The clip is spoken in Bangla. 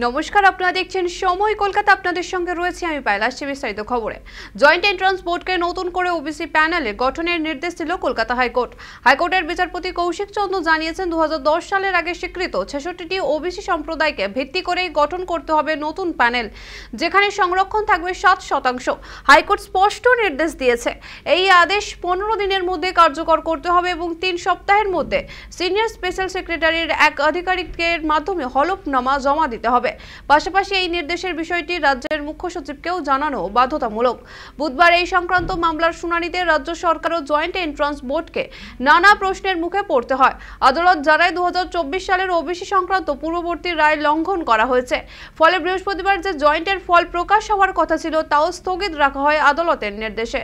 নমস্কার, আপনারা দেখছেন সময় কলকাতা। আপনাদের সঙ্গে রয়েছে আমি পায়েল। আসছে বিস্তারিত খবরে। জয়েন্ট এন্ট্রান্স বোর্ডকে নতুন করে ওবিসি প্যানেলে গঠনের নির্দেশ দিল কলকাতা হাইকোর্ট। হাইকোর্টের বিচারপতি কৌশিক চন্দ্র জানিয়েছেন, 2010 সালের আগে স্বীকৃত 66টি ওবিসি সম্প্রদায়কে ভিত্তি করেই গঠন করতে হবে নতুন প্যানেল, যেখানে সংরক্ষণ থাকবে 7%। হাইকোর্ট স্পষ্ট নির্দেশ দিয়েছে, এই আদেশ 15 দিনের মধ্যে কার্যকর করতে হবে এবং 3 সপ্তাহের মধ্যে সিনিয়র স্পেশাল সেক্রেটারির এক আধিকারিকের মাধ্যমে হলফনামা জমা দিতে হবে। পাশাপাশি এই নির্দেশের বিষয়টি রাজ্যের মুখ্য সচিবকেও জানানো বাধ্যতামূলক। বুধবার এই সংক্রান্ত মামলার শুনানিতে রাজ্য সরকার ও জয়েন্ট এন্ট্রান্স বোর্ডকে নানা প্রশ্নের মুখে পড়তে হয়। আদালত জানায়, 2024 সালের ওবিসি সংক্রান্ত পূর্ববর্তী রায় লঙ্ঘন করা হয়েছে। ফলে বৃহস্পতিবার যে জয়েন্টের ফল প্রকাশ হওয়ার কথা ছিল তাও স্থগিত রাখা হয় আদালতের নির্দেশে।